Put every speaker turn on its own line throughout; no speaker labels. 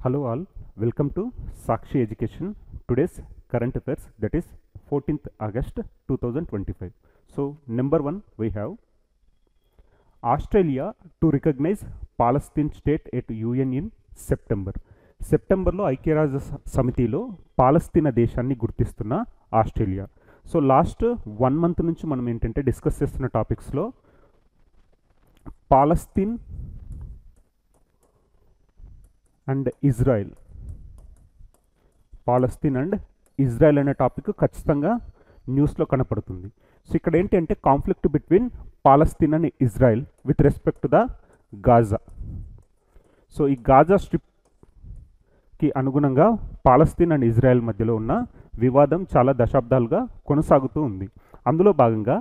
Hello all, welcome to Sakshi Education. Today's current affairs, that is 14th August 2025. So number 1 we have Australia to recognize Palestine state at UN in September. సెప్టెంబర్లో ఐక్యరాజ్య సమితిలో పాలస్తీనా దేశాన్ని గుర్తిస్తున్న Australia. So last 1 month నుంచి మనం ఏంటంటే discuss చేస్తున్న టాపిక్స్లో పాలస్తీన్ అండ్ ఇజ్రాయెల్ అనే టాపిక్ ఖచ్చితంగా న్యూస్లో కనపడుతుంది. సో ఇక్కడ ఏంటంటే conflict between Palestine and Israel with respect to the Gaza. So ఈ గాజా స్ట్రిప్కి అనుగుణంగా పాలస్తీన్ అండ్ ఇజ్రాయెల్ మధ్యలో ఉన్న వివాదం చాలా దశాబ్దాలుగా కొనసాగుతూ ఉంది. అందులో భాగంగా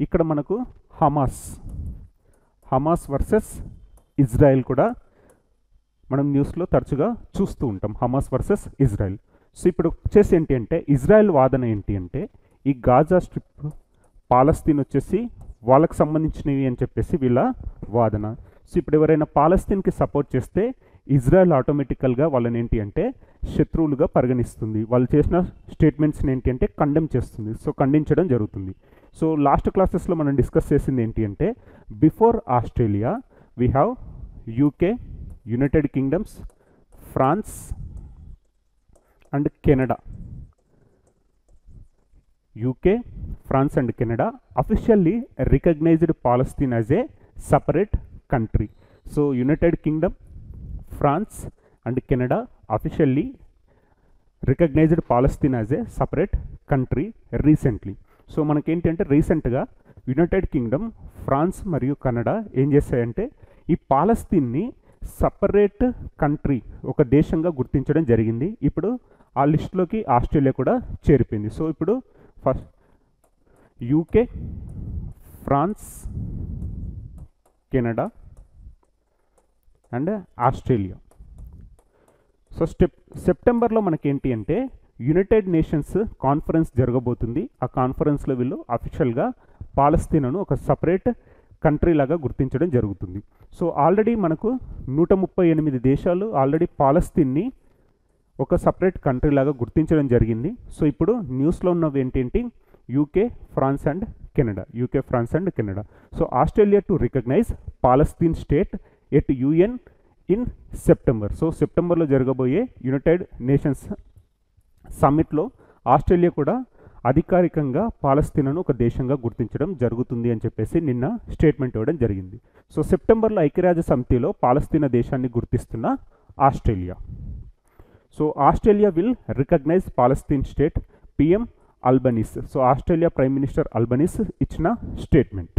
ఇక్కడ మనకు హమాస్ వర్సెస్ ఇజ్రాయెల్ కూడా మనం న్యూస్లో తరచుగా చూస్తూ ఉంటాం, హమాస్ వర్సెస్ ఇజ్రాయెల్. సో ఇప్పుడు వచ్చేసి ఏంటి అంటే ఇజ్రాయెల్ వాదన ఏంటి అంటే ఈ గాజా స్ట్రిప్ పాలస్తీన్ వచ్చేసి వాళ్ళకి సంబంధించినవి అని చెప్పేసి వీళ్ళ వాదన. సో ఇప్పుడు ఎవరైనా పాలస్తీన్కి సపోర్ట్ చేస్తే ఇజ్రాయెల్ ఆటోమేటికల్గా వాళ్ళని ఏంటి అంటే శత్రువులుగా పరిగణిస్తుంది. వాళ్ళు చేసిన స్టేట్మెంట్స్ని ఏంటి అంటే కండెమ్ చేస్తుంది. సో ఖండించడం జరుగుతుంది. సో లాస్ట్ క్లాసెస్లో మనం డిస్కస్ చేసింది ఏంటి అంటే before Australia we have UK, United Kingdoms, France and Canada. UK, France and Canada officially recognized Palestine as a separate country. So United Kingdom, France and Canada officially recognized Palestine as a separate country recently. So మనకేంటంటే రీసెంట్గా United Kingdom, France మరియు Canada ఏం చేశాయంటే ఈ పాలస్తీన్ని separate country, ఒక దేశంగా గుర్తించడం జరిగింది. ఇప్పుడు ఆ లిస్టులోకి ఆస్ట్రేలియా కూడా చేరిపోయింది. సో ఇప్పుడు first UK, France, Canada and Australia. So సెప్టెంబర్లో మనకేంటి అంటే యునైటెడ్ నేషన్స్ కాన్ఫరెన్స్ జరగబోతుంది. ఆ కాన్ఫరెన్స్లో వీళ్ళు అఫీషియల్గా పాలస్తీనాను ఒక సపరేట్ కంట్రీ లాగా గుర్తించడం జరుగుతుంది. సో ఆల్రెడీ మనకు 138 దేశాలు ఆల్రెడీ పాలస్తీన్ని ఒక సపరేట్ కంట్రీ లాగా గుర్తించడం జరిగింది. సో ఇప్పుడు న్యూస్లో ఉన్నవి ఏంటంటే UK, France and Canada. So Australia to recognize Palestine state at UN in September. So సెప్టెంబర్లో జరగబోయే యునైటెడ్ నేషన్స్ సమ్మిట్లో ఆస్ట్రేలియా కూడా అధికారికంగా పాలస్తీనాను ఒక దేశంగా గుర్తించడం జరుగుతుంది అని చెప్పేసి నిన్న స్టేట్మెంట్ ఇవ్వడం జరిగింది. సో సెప్టెంబర్లో ఐక్యరాజ్య సమితిలో పాలస్తీనా దేశాన్ని గుర్తిస్తున్న Australia. So Australia will recognize Palestine state, PM Albanese. So Australia prime minister Albanese ఇచ్చిన statement.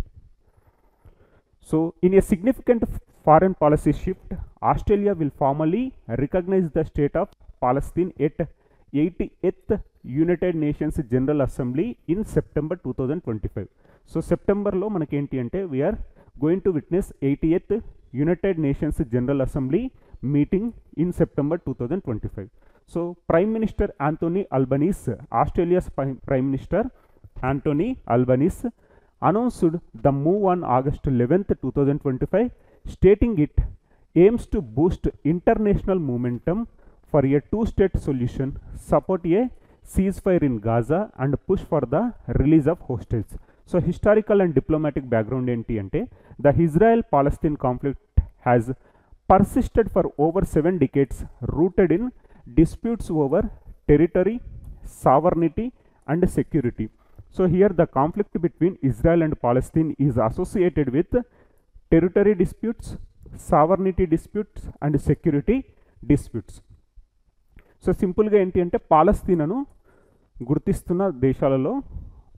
So in a significant foreign policy shift, Australia will formally recognize the state of Palestine at 88th United Nations General Assembly in September 2025. So సెప్టెంబర్లో మనకేంటి అంటే we are going to witness 88th United Nations General Assembly meeting in September 2025. So prime minister Antony Albanese, Australia's prime minister Antony Albanese announced the move on August 11th, 2025, stating it aims to boost international momentum for a two-state solution, support a ceasefire in Gaza and push for the release of hostages. So historical and diplomatic background enti ante the Israel-Palestine conflict has persisted for over 7 decades, rooted in disputes over territory, sovereignty and security. So here the conflict between Israel and Palestine is associated with territory disputes, sovereignty disputes and security disputes. So సింపుల్గా ఏంటి అంటే పాలస్తీనాను గుర్తిస్తున్న దేశాలలో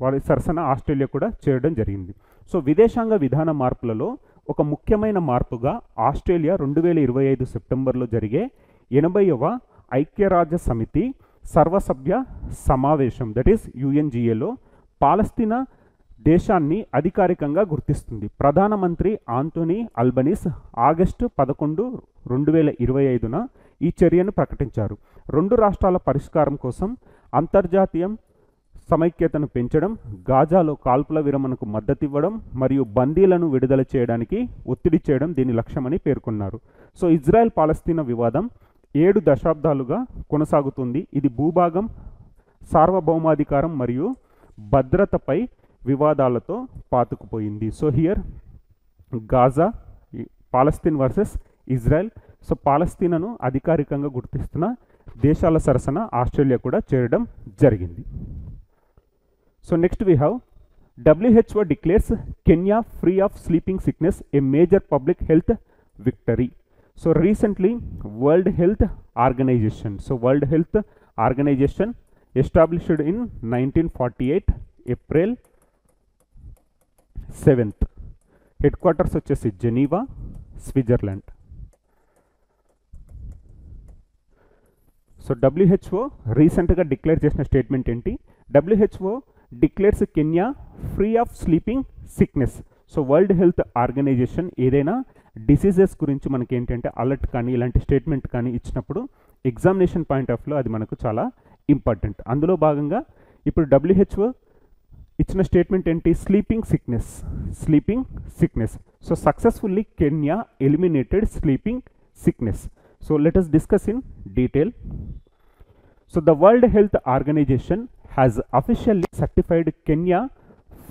వారి సరసన Australia కూడా చేరడం జరిగింది. So విదేశాంగ విధాన మార్పులలో ఒక ముఖ్యమైన మార్పుగా ఆస్ట్రేలియా 2025 సెప్టెంబర్లో జరిగే 80వ ఐక్యరాజ్య సమితి సర్వసభ్య సమావేశం, దట్ ఈస్ యుఎన్జిఏలో పాలస్తీనా దేశాన్ని అధికారికంగా గుర్తిస్తుంది. ప్రధానమంత్రి ఆంటోనీ అల్బనీస్ ఆగస్టు 11, 2025న ఈ చర్యను ప్రకటించారు. 2 రాష్ట్రాల పరిష్కారం కోసం అంతర్జాతీయ సమైక్యతను పెంచడం, గాజాలో కాల్పుల విరమణకు మద్దతివ్వడం మరియు బందీలను విడుదల చేయడానికి ఒత్తిడి చేయడం దీని లక్ష్యమని పేర్కొన్నారు. సో ఇజ్రాయెల్ పాలస్తీనా వివాదం 7 దశాబ్దాలుగా కొనసాగుతుంది. ఇది భూభాగం, సార్వభౌమాధికారం మరియు భద్రతపై వివాదాలతో పాతుకుపోయింది. So here Gaza, Palestine versus Israel. So పాలస్తీనాను అధికారికంగా గుర్తిస్తున్న దేశాల సరసన ఆస్ట్రేలియా కూడా చేరడం జరిగింది. So next we have WHO declares Kenya free of sleeping sickness, a major public health victory. So recently World Health Organization, established in 1948 April 7th. Headquarters వచ్చేసి Geneva, Switzerland. So WHO రీసెంట్గా declare చేసిన statement ఏంటి? WHO declares Kenya free of sleeping sickness. So world health organization ఏదైనా diseases గురించి మనకి ఏంటంటే alert కానీ ఇలాంటి స్టేట్మెంట్ కానీ ఇచ్చినప్పుడు ఎగ్జామినేషన్ పాయింట్ ఆఫ్ వ్యూలో అది మనకు చాలా ఇంపార్టెంట్. అందులో భాగంగా ఇప్పుడు WHO ఇచ్చిన స్టేట్మెంట్ ఏంటి? Sleeping sickness. So successfully Kenya eliminated sleeping sickness. So let us discuss in detail. So the world health organization has officially certified Kenya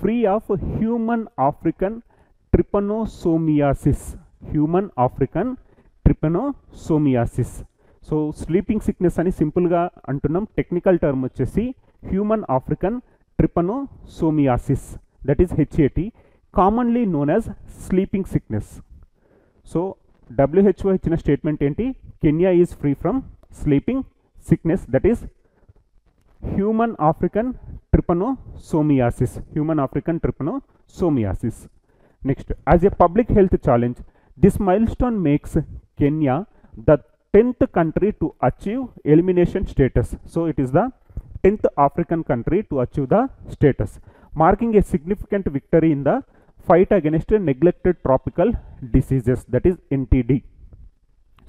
free of human African trypanosomiasis. So sleeping sickness అని సింపుల్గా అంటున్నాం. Technical term వచ్చేసి human African trypanosomiasis, that is HAT, commonly known as sleeping sickness. So WHO ఇచ్చిన statement ఏంటి? Kenya is free from sleeping sickness, that is human African trypanosomiasis. Next, as a public health challenge, this milestone makes Kenya the 10th country to achieve elimination status. So it is the 10th African country to achieve the status, marking a significant victory in the fight against neglected tropical diseases, that is NTD.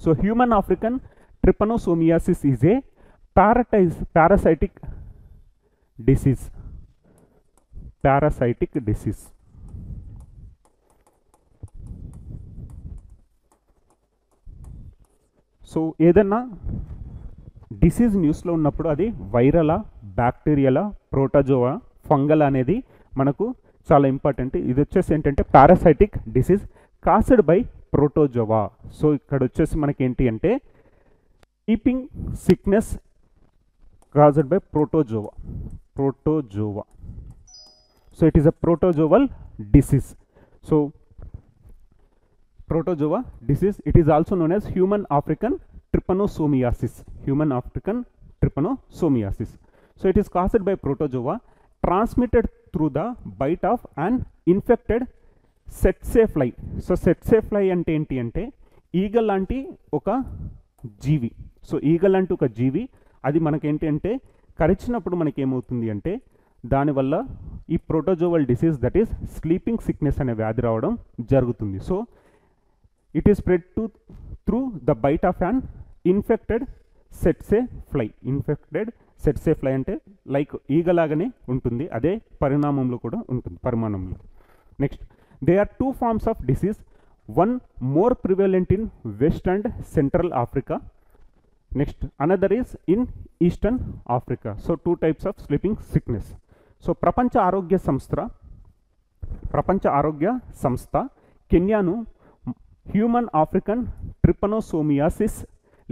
So human African trypanosomiasis is a parasitic disease. So ఏదన్నా disease న్యూస్లో ఉన్నప్పుడు అది వైరలా, బ్యాక్టీరియలా, protozoa, fungal అనేది మనకు చాలా important. ఇది వచ్చేసి ఏంటంటే parasitic disease caused by protozoa. So ఇక్కడ వచ్చేసి మనకి ఏంటి అంటే sleeping sickness caused by protozoa. So it is a protozoal disease. So protozoa disease, it is also known as human African trypanosomiasis. So it is caused by protozoa, transmitted through the bite of an infected tsetse fly. So tsetse fly ante enti ante eagle లాంటి ఒక జీవి. So eagle లాంటి ఒక జీవి అది మనకేంటి అంటే కరిచినప్పుడు మనకేమవుతుంది అంటే దానివల్ల ఈ protozoal disease, that is sleeping sickness అనే వ్యాధి రావడం జరుగుతుంది. So it is spread through the bite of an infected tsetse fly అంటే లైక్ ఈగలాగానే ఉంటుంది, అదే పరిణామంలో కూడా ఉంటుంది, పరిమాణంలో. Next, they are 2 forms of disease, one more prevalent in West and Central Africa. Next, another is in Eastern Africa. So 2 types of sleeping sickness. So ప్రపంచ ఆరోగ్య సంస్థ కెన్యాను హ్యూమన్ ఆఫ్రికన్ ట్రిపనోసోమియాసిస్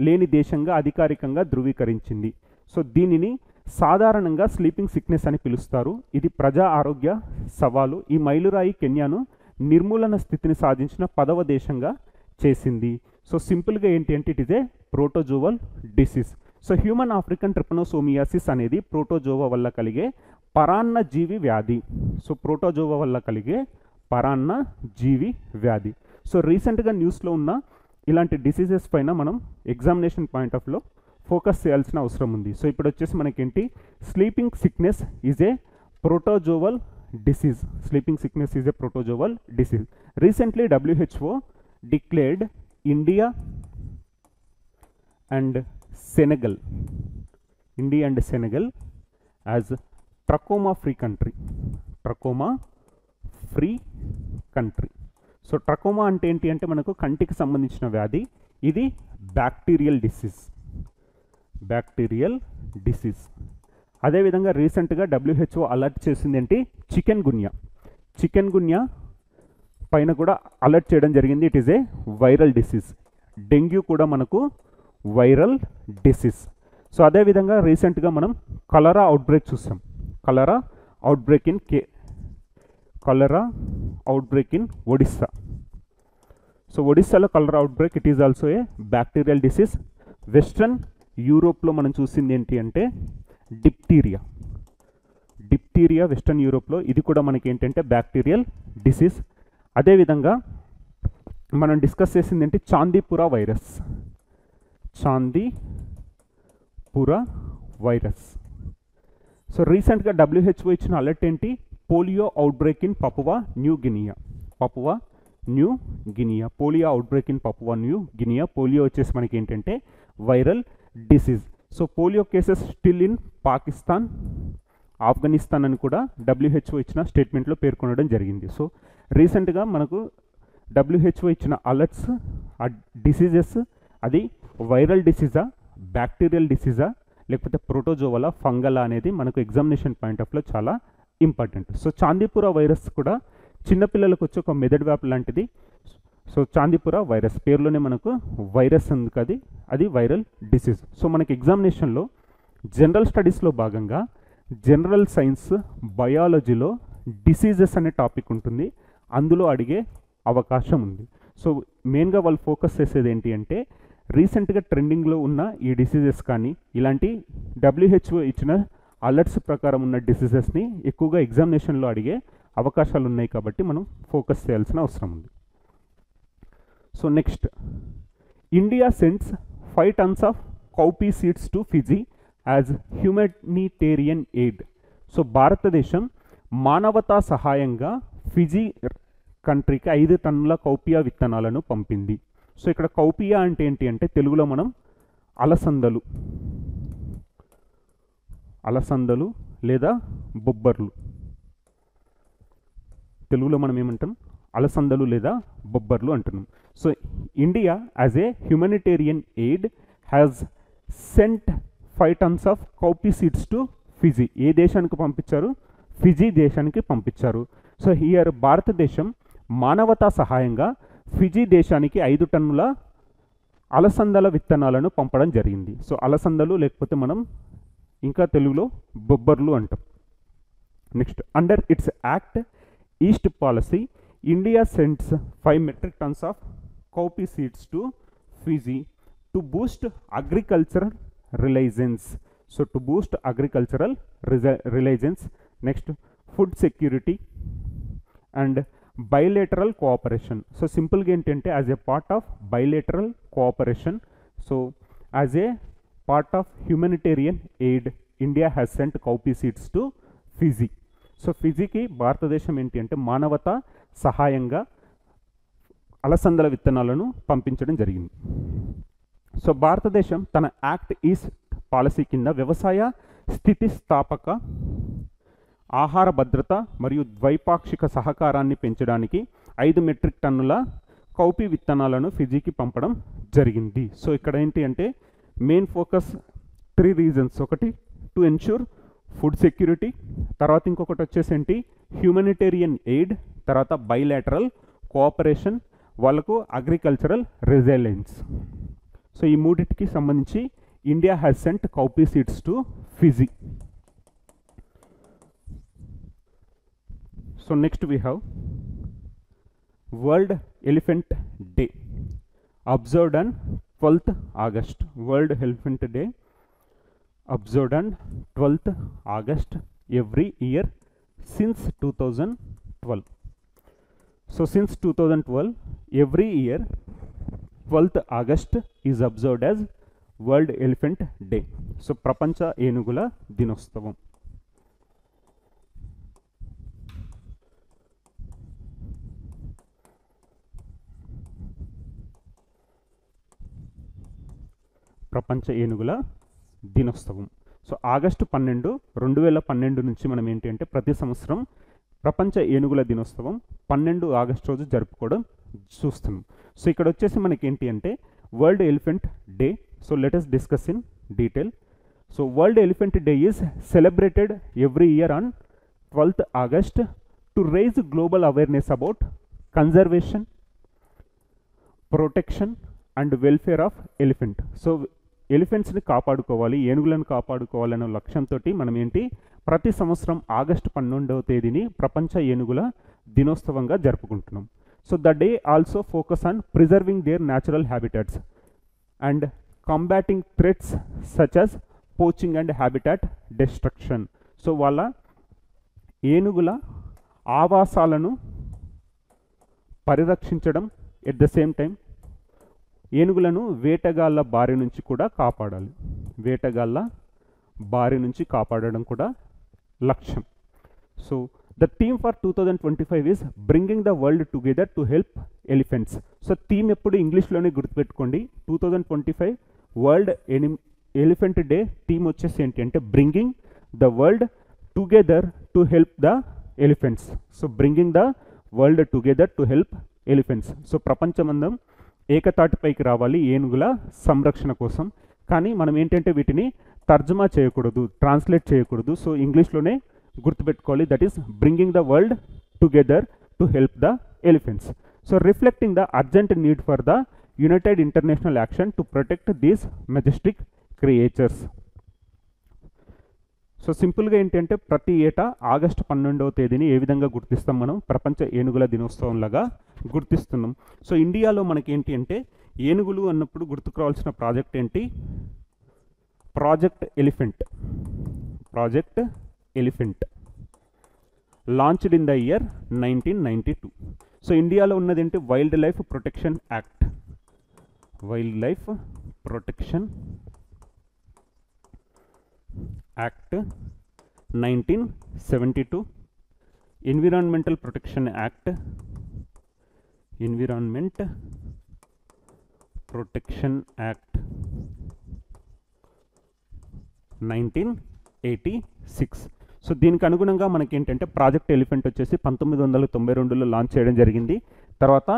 లేని దేశంగా అధికారికంగా ధృవీకరించింది. సో దీనిని సాధారణంగా స్లీపింగ్ సిక్నెస్ అని పిలుస్తారు. ఇది ప్రజా ఆరోగ్య సవాలు. ఈ మైలురాయి కెన్యాను నిర్మూలన స్థితిని సాధించిన 10వ దేశంగా చేసింది. సో సింపుల్గా ఏంటి అంటే it is a protozoal disease. So human African trypanosomiasis అనేది ప్రోటోజోవా వల్ల కలిగే పరాన్న జీవి వ్యాధి. సో ప్రోటోజోవా వల్ల కలిగే పరాన్న జీవి వ్యాధి. సో రీసెంట్గా న్యూస్లో ఉన్న ఇలాంటి డిసీజెస్ పైన మనం ఎగ్జామినేషన్ పాయింట్ ఆఫ్ లో ఫోకస్ చేయాల్సిన అవసరం ఉంది. సో ఇప్పుడు వచ్చేసి మనకేంటి, sleeping sickness is a protozoal disease. Sleeping sickness is a protozoal disease. Recently WHO declared India and Senegal as trachoma free country. So trachoma అంటే ఏంటి అంటే మనకు కంటికి సంబంధించిన వ్యాధి. ఇది బ్యాక్టీరియల్ డిసీజ్. అదేవిధంగా రీసెంట్గా WHO అలర్ట్ చేసింది ఏంటి, చికెన్ గున్యా పైన కూడా అలర్ట్ చేయడం జరిగింది. It is a viral disease. Dengue కూడా మనకు వైరల్ డిసీజ్. సో అదేవిధంగా రీసెంట్గా మనం కలరా అవుట్బ్రేక్ చూసాం. Cholera outbreak in Odisha. So ఒడిస్సాలో cholera outbreak, it is also a bacterial disease. Western యూరోప్లో మనం చూసింది ఏంటి అంటే డిప్టీరియా వెస్ట్రన్ యూరోప్లో, ఇది కూడా మనకి ఏంటంటే బ్యాక్టీరియల్ డిసీజ్. అదేవిధంగా మనం డిస్కస్ చేసింది ఏంటి, చాందీపురా వైరస్. సో రీసెంట్గా WHO ఇచ్చిన అలర్ట్ ఏంటి, polio outbreak in Papua new Guinea. Polio outbreak in Papua new Guinea. Polio వచ్చేసి మనకి ఏంటంటే viral disease. So polio cases still in Pakistan, Afghanistan అని కూడా WHO ఇచ్చిన స్టేట్మెంట్లో పేర్కొనడం జరిగింది. సో రీసెంట్గా మనకు WHO ఇచ్చిన అలర్ట్స్, ఆ డిసీజెస్ అది వైరల్ డిసీజా, బ్యాక్టీరియల్ డిసీజా, లేకపోతే ప్రోటోజోవలా, ఫంగలా అనేది మనకు ఎగ్జామినేషన్ పాయింట్ ఆఫ్లో చాలా ఇంపార్టెంట్. సో చాందీపురా వైరస్ కూడా చిన్నపిల్లలకు వచ్చి ఒక మెదడు వ్యాపు లాంటిది. సో చాందీపురా వైరస్ పేరులోనే మనకు వైరస్ ఉంది, అది వైరల్ డిసీజ్. సో మనకి ఎగ్జామినేషన్లో జనరల్ స్టడీస్లో భాగంగా జనరల్ సైన్స్ బయాలజీలో డిసీజెస్ అనే టాపిక్ ఉంటుంది, అందులో అడిగే అవకాశం ఉంది. సో మెయిన్గా వాళ్ళు ఫోకస్ చేసేది ఏంటి అంటే రీసెంట్గా ట్రెండింగ్లో ఉన్న ఈ డిసీజెస్ కానీ ఇలాంటి WHO ఇచ్చిన అలర్ట్స్ ప్రకారం ఉన్న డిసీజెస్ని ఎక్కువగా ఎగ్జామినేషన్లో అడిగే అవకాశాలు ఉన్నాయి కాబట్టి మనం ఫోకస్ చేయాల్సిన అవసరం ఉంది. So next, India sends 5 tons of cowpea seeds to Fiji as humanitarian aid. So భారతదేశం మానవతా సహాయంగా ఫిజీ కంట్రీకి 5 టన్నుల కౌపియా విత్తనాలను పంపింది. సో ఇక్కడ కౌపియా అంటే ఏంటి అంటే తెలుగులో మనం అలసందలు లేదా బొబ్బర్లు, తెలుగులో మనం ఏమంటాం, అలసందలు లేదా బొబ్బర్లు అంటున్నాం. So India as a humanitarian aid has sent 5 tons of cowpea seeds to Fiji. ఏ దేశానికి పంపించారు, ఫిజీ దేశానికి పంపించారు. సో హియర్ భారతదేశం మానవతా సహాయంగా ఫిజీ దేశానికి 5 టన్నుల అలసందల విత్తనాలను పంపడం జరిగింది. సో అలసందలు లేకపోతే మనం ఇంకా తెలుగులో బొబ్బర్లు అంటాం. Next, under its act east policy India sends 5 metric tons of cowpea seeds to Fiji to boost agricultural reliance. So to boost agricultural reliance. Next, food security and bilateral cooperation. So సింపుల్గా ఏంటంటే as a part of bilateral cooperation, so as a part of humanitarian aid India has sent cowpea seeds to Fiji. So ఫిజీకి భారతదేశం ఏంటి అంటే మానవతా సహాయంగా అలసందల విత్తనాలను పంపించడం జరిగింది. సో భారతదేశం తన యాక్ట్ ఈస్ట్ పాలసీ కింద వ్యవసాయ స్థితిస్థాపక, ఆహార భద్రత మరియు ద్వైపాక్షిక సహకారాన్ని పెంచడానికి 5 metric టన్నుల కౌపీ విత్తనాలను ఫిజీకి పంపడం జరిగింది. సో ఇక్కడ ఏంటి అంటే మెయిన్ ఫోకస్ 3 reasons. ఒకటి, టు ఎన్ష్యూర్ ఫుడ్ సెక్యూరిటీ, తర్వాత ఇంకొకటి వచ్చేసి ఏంటి హ్యూమానిటేరియన్ ఎయిడ్, తర్వాత బైలాటరల్ కోఆపరేషన్, వాళ్ళకు అగ్రికల్చరల్ రెసిలియన్స్. సో ఈ మూడింటికి సంబంధించి India has sent cowpea seeds to Fiji. So next we have World Elephant Day, observed on 12th August. World Elephant Day observed on 12th August every year since 2012. So since 2012 every year 12th August is observed as World Elephant Day. So ప్రపంచ ఏనుగుల దినోత్సవం. ప్రపంచ ఏనుగుల దినోత్సవం. So August 12, 2012 నుంచి మనం ఏంటి అంటే ప్రతి సంవత్సరం ప్రపంచ ఏనుగుల దినోత్సవం 12 ఆగస్టు రోజు జరుపుకోవడం చూస్తున్నాం. సో ఇక్కడ వచ్చేసి మనకి ఏంటి అంటే World Elephant Day. So let us discuss in detail. So World Elephant Day is celebrated every year on 12th August to raise global awareness about conservation, protection and welfare of elephant. So ఎలిఫెంట్స్ని కాపాడుకోవాలి, ఏనుగులను కాపాడుకోవాలనే లక్ష్యంతో మనం ఏంటి ప్రతి సంవత్సరం August 12వ తేదీని ప్రపంచ ఏనుగుల దినోత్సవంగా జరుపుకుంటున్నాం. So the day also focus on preserving their natural habitats and combating threats such as poaching and habitat destruction. So వాళ్ళ ఏనుగుల ఆవాసాలను పరిరక్షించడం, ఎట్ ద సేమ్ టైం ఏనుగులను వేటగాళ్ళ బారి నుంచి కూడా కాపాడాలి. వేటగాళ్ళ బారి నుంచి కాపాడడం కూడా లక్ష్యం. So the theme for 2025 is bringing the world together to help elephants. So theme ఎప్పుడు ఇంగ్లీష్లోనే గుర్తుపెట్టుకోండి. 2025 వరల్డ్ ఎలిఫెంట్ డే థీమ్ వచ్చేసి ఏంటి అంటే bringing the world together to help the elephants. So bringing the world together to help elephants. So ప్రపంచమందం ఏకతాటిపైకి రావాలి ఏనుగుల సంరక్షణ కోసం. కానీ మనం ఏంటంటే వీటిని తర్జుమా చేయకూడదు, ట్రాన్స్లేట్ చేయకూడదు. సో ఇంగ్లీష్లోనే గుర్తుపెట్టుకోవాలి. That is bringing the world together to help the elephants. So reflecting the urgent need for the United international action to protect these Majestic creatures. So సింపుల్గా ఏంటంటే ప్రతి ఏటా ఆగస్టు 12వ తేదీని ఏ విధంగా గుర్తిస్తాం మనం? ప్రపంచ ఏనుగుల దినోత్సవంలాగా గుర్తిస్తున్నాం. సో ఇండియాలో మనకి ఏంటి అంటే ఏనుగులు అన్నప్పుడు గుర్తుకు రావాల్సిన ప్రాజెక్ట్ ఏంటి? Project elephant. Project elephant launched in the year 1992. So ఇండియాలో ఉన్నది ఏంటి? Wild life protection act. Wild life protection act 1972, environmental protection act, environment protection act 1986. So దీనికి అనుగుణంగా మనకి ఏంటంటే ప్రాజెక్ట్ ఎలిఫెంట్ వచ్చేసి 1992లో లాంచ్ చేయడం జరిగింది. తర్వాత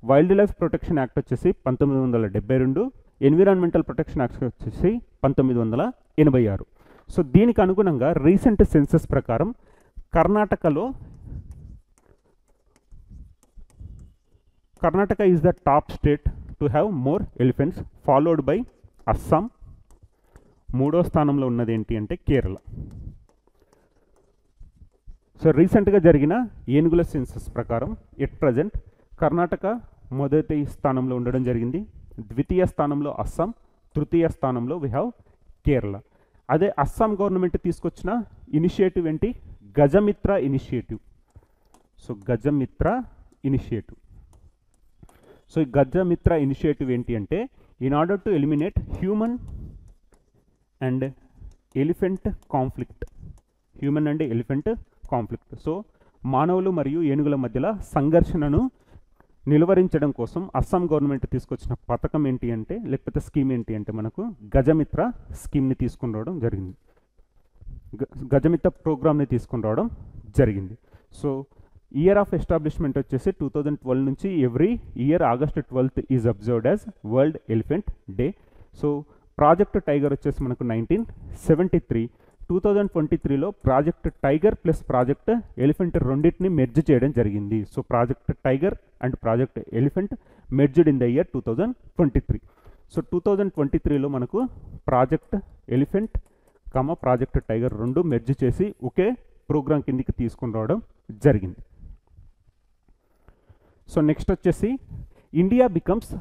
వైల్డ్ లైఫ్ ప్రొటెక్షన్ యాక్ట్ వచ్చేసి 1972, ఎన్విరాన్మెంటల్ ప్రొటెక్షన్ యాక్ట్ వచ్చేసి 1986. సో దీనికి అనుగుణంగా రీసెంట్ సెన్సస్ ప్రకారం Karnataka is the top state to have more elephants, followed by Assam. మూడో స్థానంలో ఉన్నది ఏంటి అంటే కేరళ. సో రీసెంట్గా జరిగిన ఏనుగుల సెన్సస్ ప్రకారం ఎట్ ప్రజెంట్ కర్ణాటక మొదటి స్థానంలో ఉండడం జరిగింది, ద్వితీయ స్థానంలో అస్సాం, తృతీయ స్థానంలో వి హ్యావ్ కేరళ. అదే అస్సాం గవర్నమెంట్ తీసుకొచ్చిన ఇనిషియేటివ్ ఏంటి? Gajamitra initiative. So Gajamitra initiative. So ఈ గజమిత్ర ఇనిషియేటివ్ ఏంటి అంటే in order to eliminate human and elephant conflict. Human and elephant conflict. So మానవులు మరియు ఏనుగుల మధ్యలో సంఘర్షణను నిలువరించడం కోసం అస్సాం గవర్నమెంట్ తీసుకొచ్చిన పథకం ఏంటి అంటే, లేకపోతే స్కీమ్ ఏంటి అంటే మనకు గజమిత్ర స్కీమ్ని తీసుకుని రావడం జరిగింది. గజమిత్ర ప్రోగ్రామ్ని తీసుకుని రావడం జరిగింది. సో ఇయర్ ఆఫ్ ఎస్టాబ్లిష్మెంట్ వచ్చేసి 2012 నుంచి every year August 12th is observed as world elephant day. So project tiger వచ్చేసి మనకు 1973. 2023లో project tiger plus project elephant రెండింటిని మెర్జ్ చేయడం జరిగింది. So project tiger and project elephant merged in the year 2023. So 2023లో మనకు ప్రాజెక్ట్ ఎలిఫెంట్ ప్రాజెక్ట్ టైగర్ రెండు merge చేసి ఒకే ప్రోగ్రామ్ కిందికి తీసుకుని రావడం జరిగింది. సో నెక్స్ట్ వచ్చేసి India becomes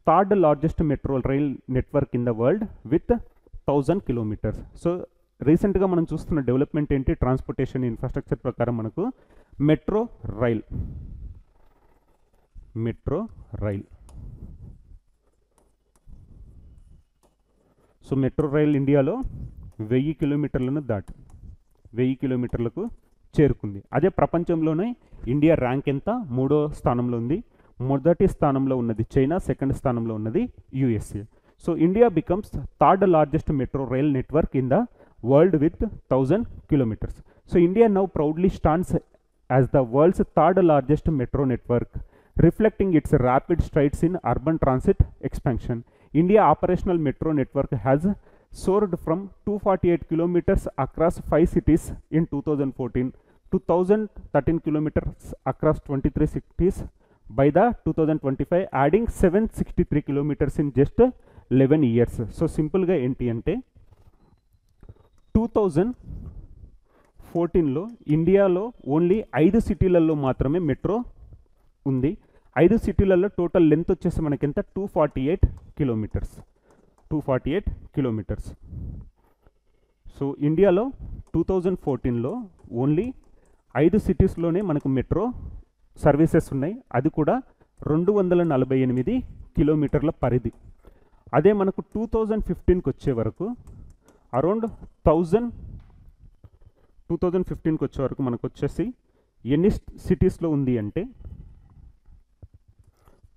third largest metro rail network in the world with 1000 kilometers. So రీసెంట్గా మనం చూస్తున్న డెవలప్మెంట్ ఏంటి? ట్రాన్స్పోర్టేషన్ ఇన్ఫ్రాస్ట్రక్చర్ ప్రకారం మనకు metro rail. So metro rail ఇండియాలో 1000 kilometers దాటి 1000 kilometers చేరుకుంది. అదే ప్రపంచంలోనే ఇండియా ర్యాంక్ ఎంత? 3వ స్థానంలో ఉంది. మొదటి స్థానంలో ఉన్నది చైనా, సెకండ్ స్థానంలో ఉన్నది USA. So India becomes third largest metro rail network in the world with 1000 kilometers. So India now proudly stands as the world's third largest metro network, reflecting its rapid strides in urban transit expansion. India operational metro network has soared from 248 kilometers across 5 cities in 2014 to 1013 kilometers across 23 cities by the 2025, adding 763 kilometers in just 11 years. So simple ga enti ante 2014లో ఇండియాలో only 5 సిటీలలో మాత్రమే metro ఉంది. 5 సిటీలలో total length వచ్చేసి మనకి ఎంత 248 kilometres. 248 kilometres. So ఇండియాలో 2014లో only 5 సిటీస్లోనే మనకు మెట్రో సర్వీసెస్ ఉన్నాయి. అది కూడా 248 కిలోమీటర్ల పరిధి. అదే మనకు 2015కి వచ్చే వరకు అరౌండ్ 2015కి వచ్చే వరకు మనకు వచ్చేసి ఎన్ని సిటీస్లో ఉంది అంటే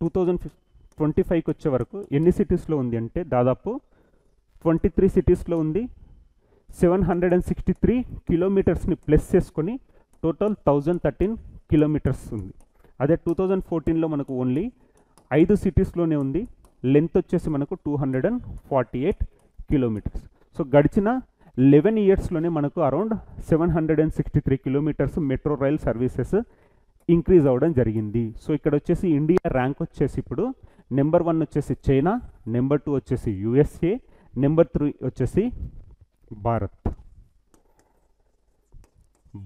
2025కి వచ్చే వరకు ఎన్ని సిటీస్లో ఉంది అంటే దాదాపు 23 సిటీస్లో ఉంది. 763 కిలోమీటర్స్ని ప్లస్ చేసుకొని టోటల్ 1013 కిలోమీటర్స్ ఉంది. అదే 2014లో మనకు ఓన్లీ 5 సిటీస్లోనే ఉంది. లెంత్ వచ్చేసి మనకు 248 కిలోమీటర్స్. సో గడిచిన 11 ఇయర్స్లోనే మనకు around 763 kilometres metro rail services increase అవ్వడం జరిగింది. సో ఇక్కడ వచ్చేసి ఇండియా ర్యాంక్ వచ్చేసి ఇప్పుడు నెంబర్ 1 వచ్చేసి చైనా, నెంబర్ 2 వచ్చేసి యుఎస్ఏ, నెంబర్ 3 వచ్చేసి భారత్.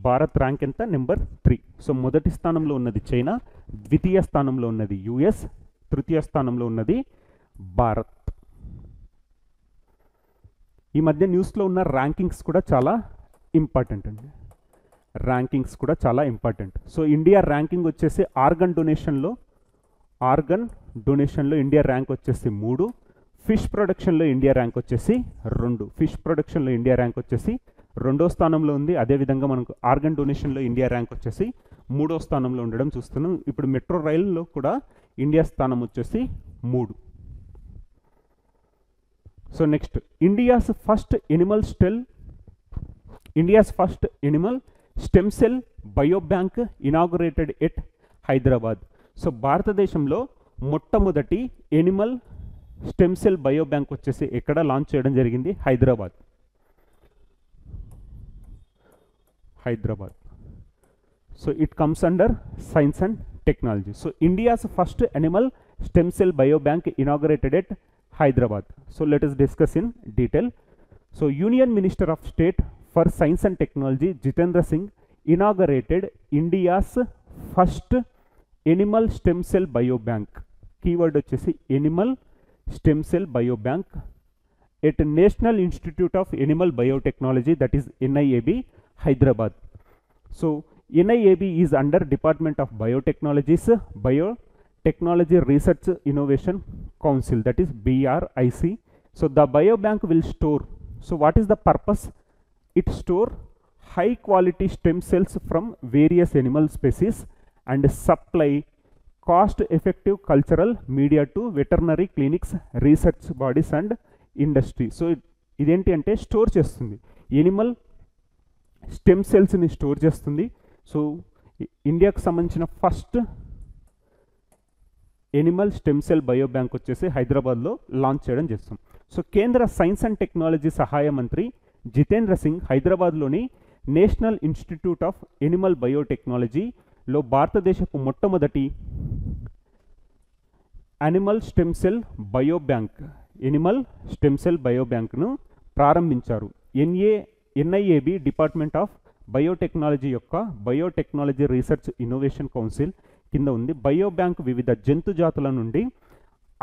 భారత్ ర్యాంక్ ఎంత? నెంబర్ 3. సో మొదటి స్థానంలో ఉన్నది చైనా, ద్వితీయ స్థానంలో ఉన్నది యుఎస్, తృతీయ స్థానంలో ఉన్నది భారత్. ఈ మధ్య న్యూస్లో ఉన్న ర్యాంకింగ్స్ కూడా చాలా ఇంపార్టెంట్ అండి. ర్యాంకింగ్స్ కూడా చాలా ఇంపార్టెంట్. సో ఇండియా ర్యాంకింగ్ వచ్చేసి ఆర్గన్ డొనేషన్లో ఇండియా ర్యాంక్ వచ్చేసి 3, ఫిష్ ప్రొడక్షన్లో ఇండియా ర్యాంక్ వచ్చేసి 2. ఫిష్ ప్రొడక్షన్లో ఇండియా ర్యాంక్ వచ్చేసి 2వ స్థానంలో ఉంది. అదేవిధంగా మనకు ఆర్గన్ డొనేషన్లో ఇండియా ర్యాంక్ వచ్చేసి 3వ స్థానంలో ఉండడం చూస్తున్నాం. ఇప్పుడు మెట్రో రైల్లో కూడా ఇండియా స్థానం వచ్చేసి 3. So next India's first Animal stem cell biobank inaugurated at Hyderabad. So భారతదేశంలో మొట్టమొదటి ఎనిమల్ స్టెమ్ సెల్ బయోబ్యాంక్ వచ్చేసి ఎక్కడ లాంచ్ చేయడం జరిగింది? Hyderabad. So it comes under science and technology. So India's first Animal stem cell biobank inaugurated at Hyderabad. So let us discuss in detail. So Union Minister of State for Science and Technology Jitendra Singh inaugurated India's first animal stem cell biobank. Keyword వచ్చేసి animal stem cell biobank at National Institute of Animal Biotechnology, that is NIAB, Hyderabad. So NIAB is under Department of Biotechnologies, Biotechnology Research Innovation Council, that is BRIC. So the biobank will store, so what is the purpose? It store high quality stem cells from various animal species and supply cost effective cultural media to veterinary clinics, research bodies and industry. So ఇదేంటి అంటే store చేస్తుంది, Animal stem సెల్స్ని store చేస్తుంది. So ఇండియాకు సంబంధించిన first Animal stem cell biobank వచ్చేసి హైదరాబాద్లో launch చేయడం చేస్తాం. సో కేంద్ర సైన్స్ అండ్ టెక్నాలజీ సహాయ మంత్రి జితేంద్ర సింగ్ హైదరాబాద్లోని నేషనల్ ఇన్స్టిట్యూట్ ఆఫ్ ఎనిమల్ బయోటెక్నాలజీలో భారతదేశపు మొట్టమొదటి ఎనిమల్ స్టెమ్ సెల్ బయోబ్యాంక్ను ప్రారంభించారు. ఎన్ఐఏబి డిపార్ట్మెంట్ ఆఫ్ బయోటెక్నాలజీ యొక్క బయోటెక్నాలజీ రీసెర్చ్ ఇన్నోవేషన్ కౌన్సిల్ కింద ఉంది. బయోబ్యాంక్ వివిధ జంతు జాతుల నుండి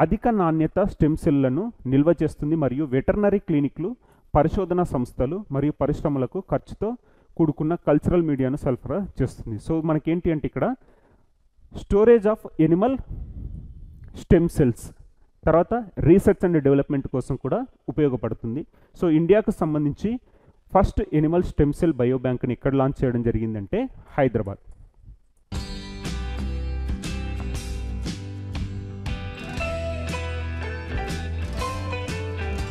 అధిక నాణ్యత స్టెమ్ సెల్లను నిల్వ చేస్తుంది మరియు వెటర్నరీ క్లినిక్లు, పరిశోధనా సంస్థలు మరియు పరిశ్రమలకు ఖర్చుతో కూడుకున్న కల్చరల్ మీడియాను సరఫరా చేస్తుంది. సో మనకేంటి అంటే ఇక్కడ storage of Animal stem cells, తర్వాత రీసెర్చ్ అండ్ డెవలప్మెంట్ కోసం కూడా ఉపయోగపడుతుంది. సో ఇండియాకు సంబంధించి ఫస్ట్ ఎనిమల్ స్టెమ్ సెల్ బయోబ్యాంక్ని ఎక్కడ లాంచ్ చేయడం జరిగిందంటే హైదరాబాద్.